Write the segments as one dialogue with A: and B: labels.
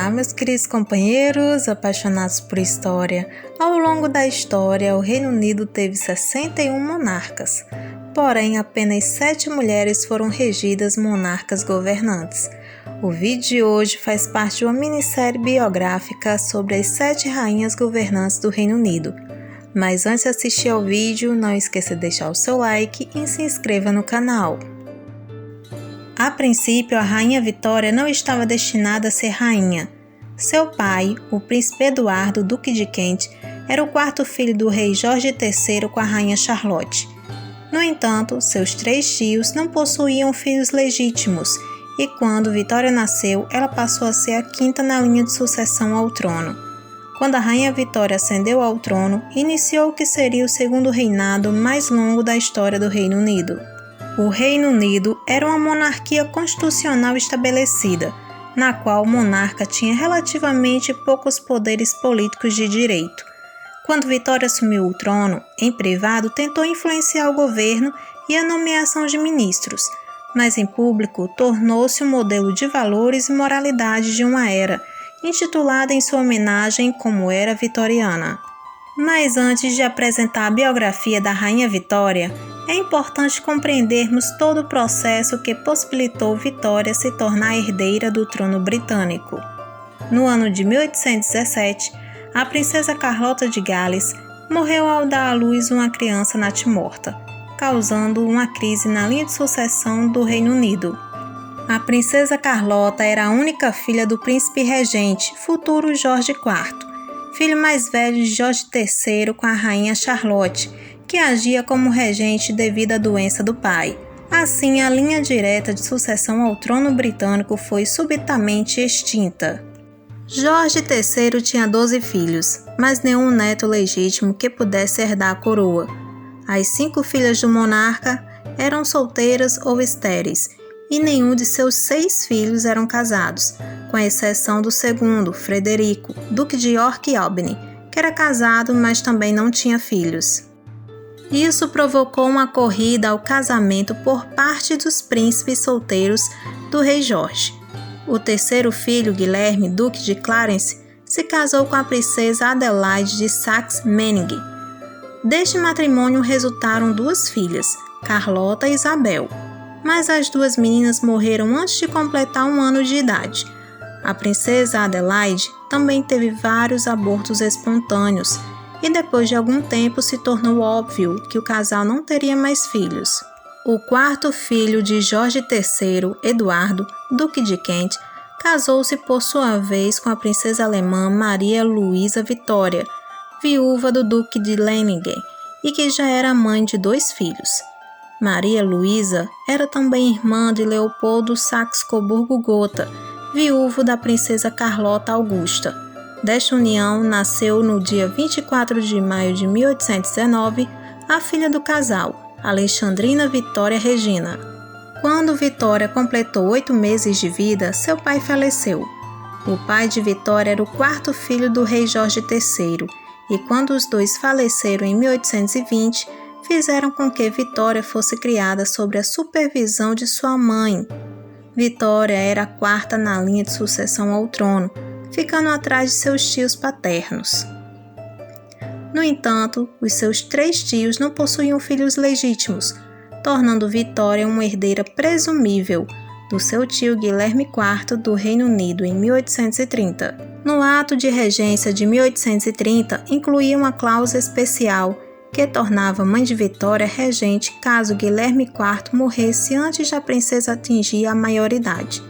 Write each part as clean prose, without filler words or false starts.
A: Olá, meus queridos companheiros apaixonados por história. Ao longo da história, o Reino Unido teve 61 monarcas, porém apenas 7 mulheres foram regidas monarcas governantes. O vídeo de hoje faz parte de uma minissérie biográfica sobre as 7 rainhas governantes do Reino Unido. Mas antes de assistir ao vídeo, não esqueça de deixar o seu like e se inscreva no canal. A princípio, a Rainha Vitória não estava destinada a ser rainha. Seu pai, o príncipe Eduardo, duque de Kent, era o quarto filho do rei Jorge III com a rainha Charlotte. No entanto, seus 3 tios não possuíam filhos legítimos e quando Vitória nasceu, ela passou a ser a quinta na linha de sucessão ao trono. Quando a Rainha Vitória ascendeu ao trono, iniciou o que seria o segundo reinado mais longo da história do Reino Unido. O Reino Unido era uma monarquia constitucional estabelecida, na qual o monarca tinha relativamente poucos poderes políticos de direito. Quando Vitória assumiu o trono, em privado tentou influenciar o governo e a nomeação de ministros, mas em público tornou-se um modelo de valores e moralidade de uma era, intitulada em sua homenagem como Era Vitoriana. Mas antes de apresentar a biografia da Rainha Vitória, é importante compreendermos todo o processo que possibilitou Vitória se tornar herdeira do trono britânico. No ano de 1817, a princesa Carlota de Gales morreu ao dar à luz uma criança natimorta, causando uma crise na linha de sucessão do Reino Unido. A princesa Carlota era a única filha do príncipe regente, futuro Jorge IV, filho mais velho de Jorge III com a rainha Charlotte, que agia como regente devido à doença do pai. Assim, a linha direta de sucessão ao trono britânico foi subitamente extinta. Jorge III tinha 12 filhos, mas nenhum neto legítimo que pudesse herdar a coroa. As 5 filhas do monarca eram solteiras ou estéreis, e nenhum de seus 6 filhos eram casados, com exceção do segundo, Frederico, duque de York e Albany, que era casado, mas também não tinha filhos. Isso provocou uma corrida ao casamento por parte dos príncipes solteiros do rei Jorge. O terceiro filho, Guilherme, duque de Clarence, se casou com a princesa Adelaide de Saxe-Meiningen. Deste matrimônio resultaram 2 filhas, Carlota e Isabel, mas as 2 meninas morreram antes de completar 1 ano de idade. A princesa Adelaide também teve vários abortos espontâneos, e depois de algum tempo se tornou óbvio que o casal não teria mais filhos. O quarto filho de Jorge III, Eduardo, duque de Kent, casou-se por sua vez com a princesa alemã Maria Luísa Vitória, viúva do duque de Leiningen, e que já era mãe de 2 filhos. Maria Luísa era também irmã de Leopoldo Saxe-Coburgo-Gotha, viúvo da princesa Carlota Augusta. Desta união nasceu no dia 24 de maio de 1819 a filha do casal, Alexandrina Vitória Regina. Quando Vitória completou 8 meses de vida, seu pai faleceu. O pai de Vitória era o 4º filho do rei Jorge III, e quando os 2 faleceram em 1820, fizeram com que Vitória fosse criada sob a supervisão de sua mãe. Vitória era a 4ª na linha de sucessão ao trono, ficando atrás de seus tios paternos. No entanto, os seus 3 tios não possuíam filhos legítimos, tornando Vitória uma herdeira presumível do seu tio Guilherme IV do Reino Unido em 1830. No ato de regência de 1830, incluía uma cláusula especial que tornava a mãe de Vitória regente caso Guilherme IV morresse antes da princesa atingir a maioridade.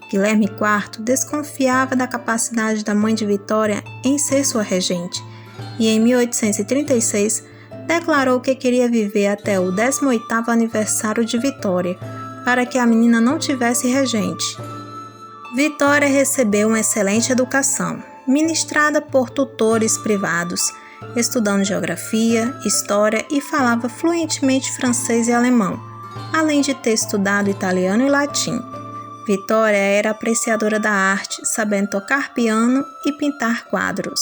A: Guilherme IV desconfiava da capacidade da mãe de Vitória em ser sua regente, e em 1836 declarou que queria viver até o 18º aniversário de Vitória, para que a menina não tivesse regente. Vitória recebeu uma excelente educação, ministrada por tutores privados, estudando geografia, história e falava fluentemente francês e alemão, além de ter estudado italiano e latim. Vitória era apreciadora da arte, sabendo tocar piano e pintar quadros.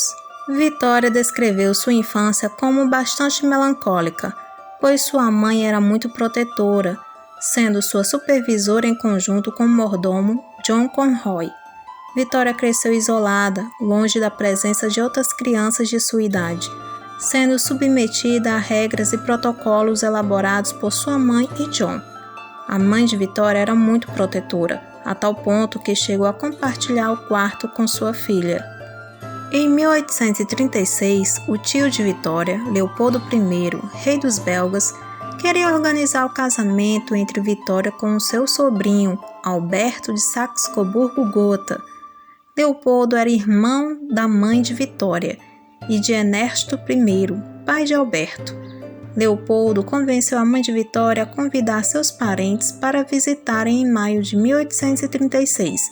A: Vitória descreveu sua infância como bastante melancólica, pois sua mãe era muito protetora, sendo sua supervisora em conjunto com o mordomo John Conroy. Vitória cresceu isolada, longe da presença de outras crianças de sua idade, sendo submetida a regras e protocolos elaborados por sua mãe e John. A mãe de Vitória era muito protetora, a tal ponto que chegou a compartilhar o quarto com sua filha. Em 1836, o tio de Vitória, Leopoldo I, rei dos belgas, queria organizar o casamento entre Vitória com o seu sobrinho, Alberto de Saxe-Coburgo-Gotha. Leopoldo era irmão da mãe de Vitória e de Ernesto I, pai de Alberto. Leopoldo convenceu a mãe de Vitória a convidar seus parentes para visitarem em maio de 1836,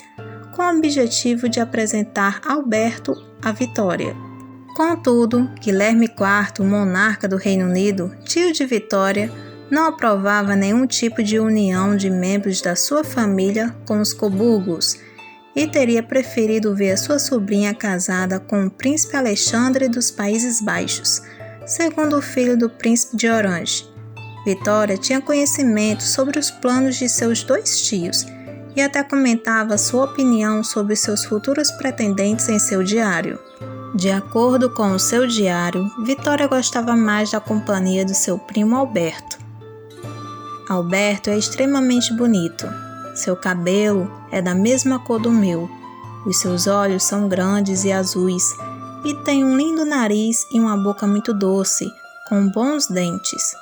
A: com o objetivo de apresentar Alberto à Vitória. Contudo, Guilherme IV, monarca do Reino Unido, tio de Vitória, não aprovava nenhum tipo de união de membros da sua família com os Coburgos e teria preferido ver sua sobrinha casada com o príncipe Alexandre dos Países Baixos, segundo filho do príncipe de Orange. Vitória tinha conhecimento sobre os planos de seus dois tios e até comentava sua opinião sobre seus futuros pretendentes em seu diário. De acordo com o seu diário, Vitória gostava mais da companhia do seu primo Alberto. Alberto é extremamente bonito. Seu cabelo é da mesma cor do meu. Os seus olhos são grandes e azuis e tem um lindo nariz e uma boca muito doce, com bons dentes.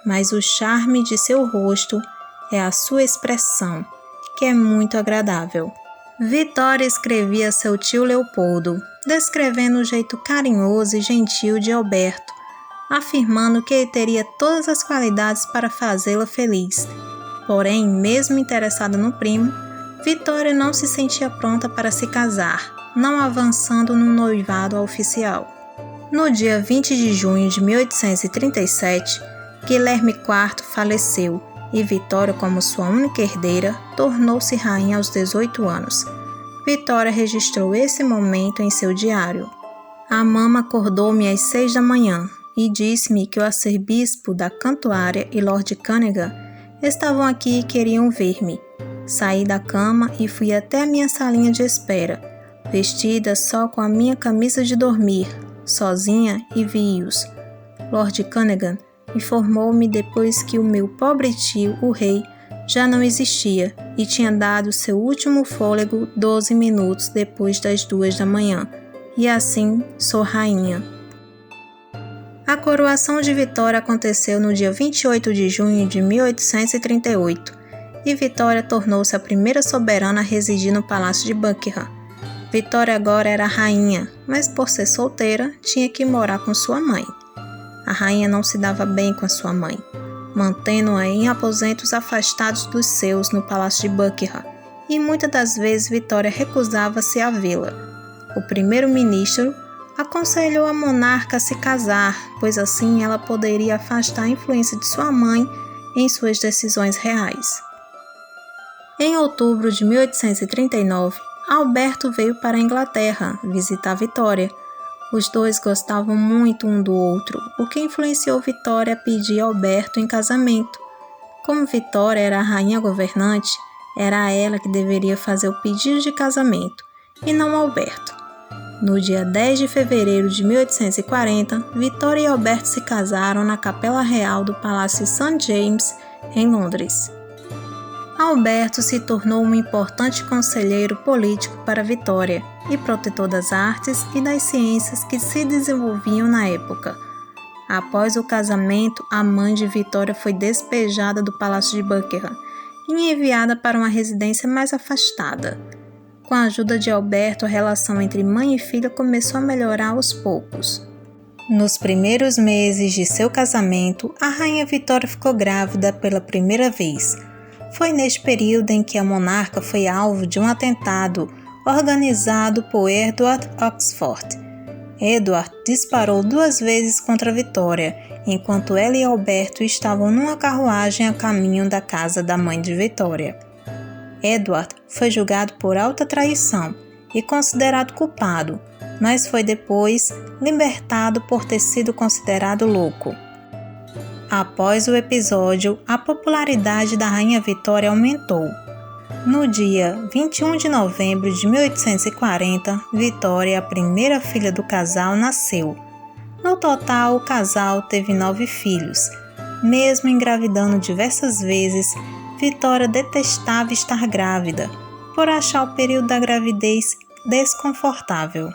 A: Mas o charme de seu rosto é a sua expressão, que é muito agradável. Vitória escrevia a seu tio Leopoldo, descrevendo o jeito carinhoso e gentil de Alberto, afirmando que ele teria todas as qualidades para fazê-la feliz. Porém, mesmo interessada no primo, Vitória não se sentia pronta para se casar, não avançando no noivado oficial. No dia 20 de junho de 1837, Guilherme IV faleceu e Vitória, como sua única herdeira, tornou-se rainha aos 18 anos. Vitória registrou esse momento em seu diário. A mama acordou-me às 6 da manhã e disse-me que o arcebispo da Cantuária e Lord Cunningham estavam aqui e queriam ver-me. Saí da cama e fui até a minha salinha de espera, vestida só com a minha camisa de dormir, sozinha, e vi-os. Lord Cunningham informou-me depois que o meu pobre tio, o rei, já não existia e tinha dado seu último fôlego 12 minutos depois das 2 da manhã, e assim sou rainha. A coroação de Vitória aconteceu no dia 28 de junho de 1838 e Vitória tornou-se a primeira soberana a residir no Palácio de Buckingham. Vitória agora era rainha, mas por ser solteira, tinha que morar com sua mãe. A rainha não se dava bem com a sua mãe, mantendo-a em aposentos afastados dos seus no Palácio de Buckingham, e muitas das vezes Vitória recusava-se a vê-la. O primeiro-ministro aconselhou a monarca a se casar, pois assim ela poderia afastar a influência de sua mãe em suas decisões reais. Em outubro de 1839, Alberto veio para a Inglaterra visitar Vitória. Os dois gostavam muito um do outro, o que influenciou Vitória a pedir Alberto em casamento. Como Vitória era a rainha governante, era ela que deveria fazer o pedido de casamento, e não Alberto. No dia 10 de fevereiro de 1840, Vitória e Alberto se casaram na Capela Real do Palácio St. James, em Londres. Alberto se tornou um importante conselheiro político para Vitória e protetor das artes e das ciências que se desenvolviam na época. Após o casamento, a mãe de Vitória foi despejada do Palácio de Buckingham e enviada para uma residência mais afastada. Com a ajuda de Alberto, a relação entre mãe e filha começou a melhorar aos poucos. Nos primeiros meses de seu casamento, a rainha Vitória ficou grávida pela primeira vez. Foi neste período em que a monarca foi alvo de um atentado organizado por Edward Oxford. Edward disparou 2 vezes contra Vitória, enquanto ela e Alberto estavam numa carruagem a caminho da casa da mãe de Vitória. Edward foi julgado por alta traição e considerado culpado, mas foi depois libertado por ter sido considerado louco. Após o episódio, a popularidade da Rainha Vitória aumentou. No dia 21 de novembro de 1840, Vitória, a primeira filha do casal, nasceu. No total, o casal teve 9 filhos. Mesmo engravidando diversas vezes, Vitória detestava estar grávida, por achar o período da gravidez desconfortável.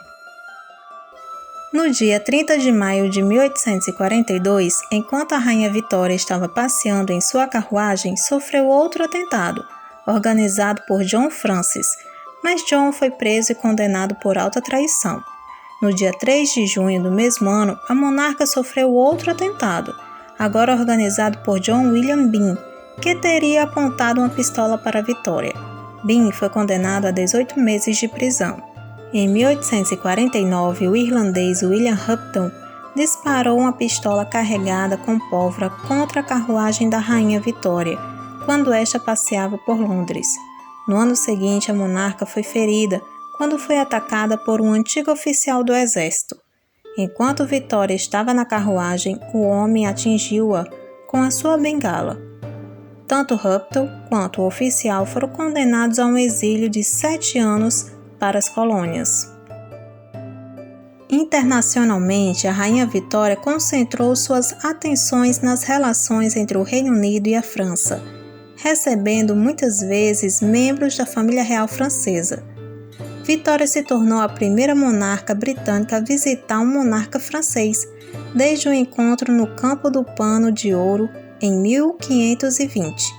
A: No dia 30 de maio de 1842, enquanto a Rainha Vitória estava passeando em sua carruagem, sofreu outro atentado, organizado por John Francis, mas John foi preso e condenado por alta traição. No dia 3 de junho do mesmo ano, a monarca sofreu outro atentado, agora organizado por John William Byng, que teria apontado uma pistola para Vitória. Byng foi condenado a 18 meses de prisão. Em 1849, o irlandês William Upton disparou uma pistola carregada com pólvora contra a carruagem da Rainha Vitória, quando esta passeava por Londres. No ano seguinte, a monarca foi ferida quando foi atacada por um antigo oficial do exército. Enquanto Vitória estava na carruagem, o homem atingiu-a com a sua bengala. Tanto Upton quanto o oficial foram condenados a um exílio de 7 anos para as colônias. Internacionalmente, a Rainha Vitória concentrou suas atenções nas relações entre o Reino Unido e a França, recebendo muitas vezes membros da família real francesa. Vitória se tornou a primeira monarca britânica a visitar um monarca francês, desde o encontro no Campo do Pano de Ouro em 1520.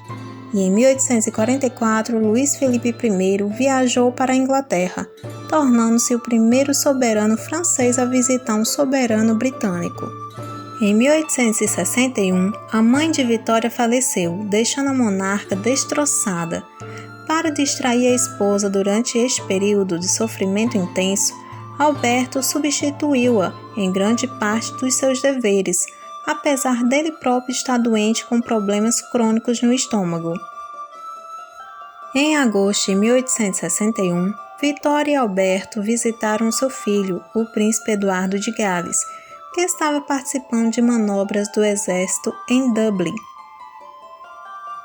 A: E em 1844, Luís Felipe I viajou para a Inglaterra, tornando-se o primeiro soberano francês a visitar um soberano britânico. Em 1861, a mãe de Vitória faleceu, deixando a monarca destroçada. Para distrair a esposa durante este período de sofrimento intenso, Alberto substituiu-a em grande parte dos seus deveres, apesar dele próprio estar doente com problemas crônicos no estômago. Em agosto de 1861, Vitória e Alberto visitaram seu filho, o príncipe Eduardo de Gales, que estava participando de manobras do exército em Dublin.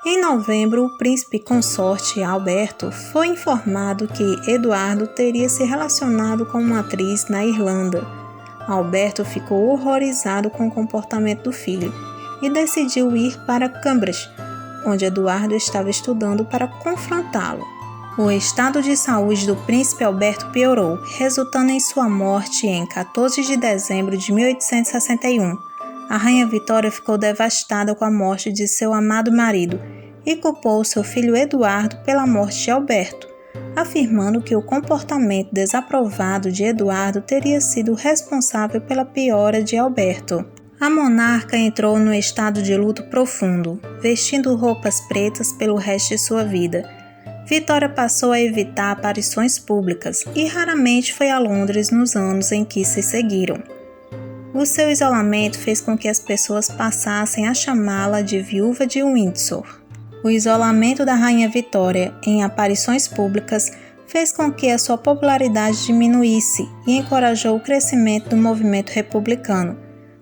A: Em novembro, o príncipe consorte Alberto foi informado que Eduardo teria se relacionado com uma atriz na Irlanda. Alberto ficou horrorizado com o comportamento do filho e decidiu ir para Cambridge, onde Eduardo estava estudando, para confrontá-lo. O estado de saúde do príncipe Alberto piorou, resultando em sua morte em 14 de dezembro de 1861. A Rainha Vitória ficou devastada com a morte de seu amado marido e culpou seu filho Eduardo pela morte de Alberto, afirmando que o comportamento desaprovado de Eduardo teria sido responsável pela piora de Alberto. A monarca entrou no estado de luto profundo, vestindo roupas pretas pelo resto de sua vida. Vitória passou a evitar aparições públicas e raramente foi a Londres nos anos em que se seguiram. O seu isolamento fez com que as pessoas passassem a chamá-la de Viúva de Windsor. O isolamento da Rainha Vitória em aparições públicas fez com que a sua popularidade diminuísse e encorajou o crescimento do movimento republicano.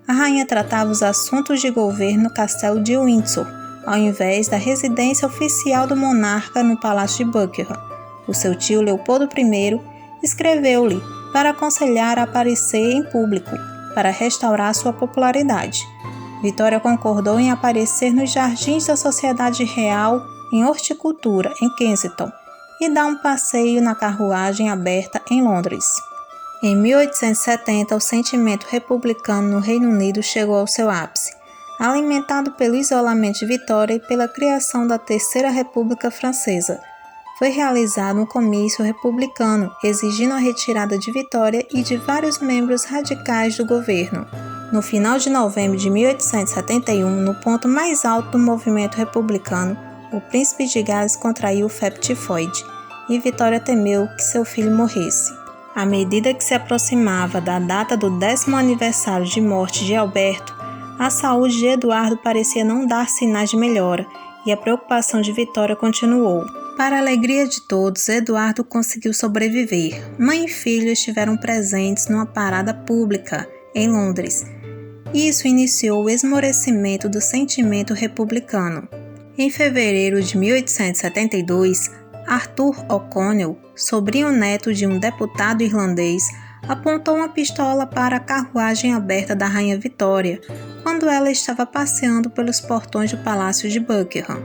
A: A rainha tratava os assuntos de governo no castelo de Windsor, ao invés da residência oficial do monarca no Palácio de Buckingham. O seu tio Leopoldo I escreveu-lhe para aconselhar a aparecer em público, para restaurar sua popularidade. Vitória concordou em aparecer nos jardins da Sociedade Real em Horticultura, em Kensington, e dar um passeio na carruagem aberta em Londres. Em 1870, o sentimento republicano no Reino Unido chegou ao seu ápice, alimentado pelo isolamento de Vitória e pela criação da Terceira República Francesa. Foi realizado um comício republicano, exigindo a retirada de Vitória e de vários membros radicais do governo. No final de novembro de 1871, no ponto mais alto do movimento republicano, o príncipe de Gales contraiu febre tifoide, e Vitória temeu que seu filho morresse. À medida que se aproximava da data do 10º aniversário de morte de Alberto, a saúde de Eduardo parecia não dar sinais de melhora, e a preocupação de Vitória continuou. Para a alegria de todos, Eduardo conseguiu sobreviver. Mãe e filho estiveram presentes numa parada pública em Londres. Isso iniciou o esmorecimento do sentimento republicano. Em fevereiro de 1872, Arthur O'Connell, sobrinho neto de um deputado irlandês, apontou uma pistola para a carruagem aberta da Rainha Vitória, quando ela estava passeando pelos portões do Palácio de Buckingham.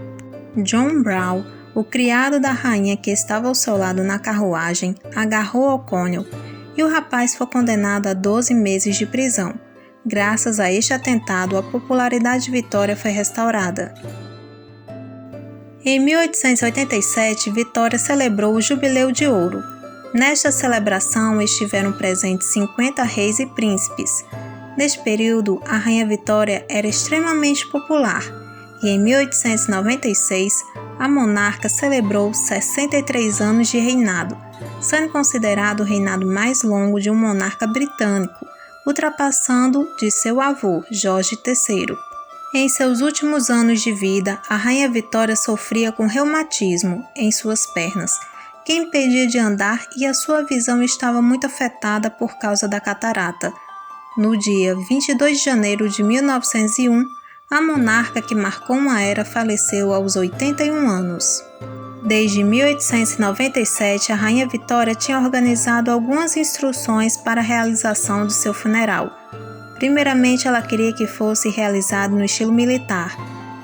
A: John Brown, o criado da rainha que estava ao seu lado na carruagem, agarrou O'Connell e o rapaz foi condenado a 12 meses de prisão. Graças a este atentado, a popularidade de Vitória foi restaurada. Em 1887, Vitória celebrou o Jubileu de Ouro. Nesta celebração estiveram presentes 50 reis e príncipes. Neste período, a Rainha Vitória era extremamente popular e em 1896, a monarca celebrou 63 anos de reinado, sendo considerado o reinado mais longo de um monarca britânico, ultrapassando de seu avô, Jorge III. Em seus últimos anos de vida, a Rainha Vitória sofria com reumatismo em suas pernas, que impedia de andar e a sua visão estava muito afetada por causa da catarata. No dia 22 de janeiro de 1901, a monarca que marcou uma era faleceu aos 81 anos. Desde 1897, a Rainha Vitória tinha organizado algumas instruções para a realização de seu funeral. Primeiramente, ela queria que fosse realizado no estilo militar,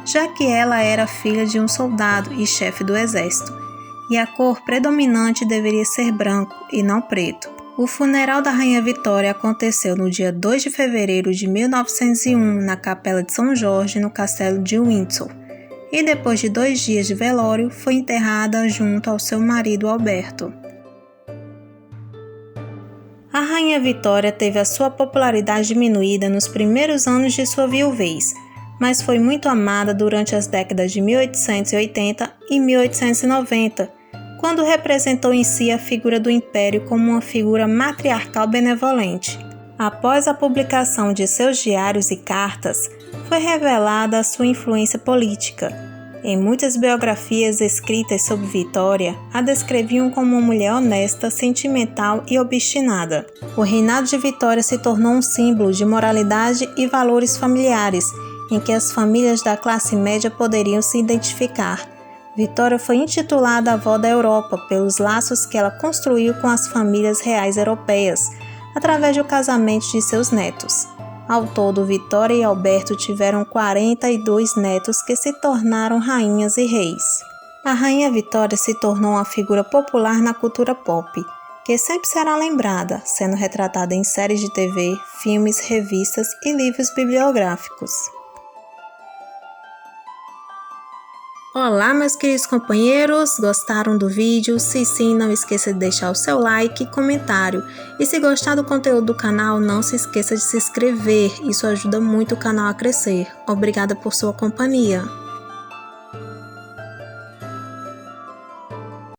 A: já que ela era filha de um soldado e chefe do exército, e a cor predominante deveria ser branco e não preto. O funeral da Rainha Vitória aconteceu no dia 2 de fevereiro de 1901, na Capela de São Jorge, no Castelo de Windsor, e depois de 2 dias de velório, foi enterrada junto ao seu marido Alberto. A Rainha Vitória teve a sua popularidade diminuída nos primeiros anos de sua viuvez, mas foi muito amada durante as décadas de 1880 e 1890, quando representou em si a figura do Império como uma figura matriarcal benevolente. Após a publicação de seus diários e cartas, foi revelada a sua influência política. Em muitas biografias escritas sobre Vitória, a descreviam como uma mulher honesta, sentimental e obstinada. O reinado de Vitória se tornou um símbolo de moralidade e valores familiares, em que as famílias da classe média poderiam se identificar. Vitória foi intitulada Avó da Europa pelos laços que ela construiu com as famílias reais europeias, através do casamento de seus netos. Ao todo, Vitória e Alberto tiveram 42 netos que se tornaram rainhas e reis. A Rainha Vitória se tornou uma figura popular na cultura pop, que sempre será lembrada, sendo retratada em séries de TV, filmes, revistas e livros bibliográficos. Olá, meus queridos companheiros, gostaram do vídeo? Se sim, não esqueça de deixar o seu like e comentário. E se gostar do conteúdo do canal, não se esqueça de se inscrever, isso ajuda muito o canal a crescer. Obrigada por sua companhia.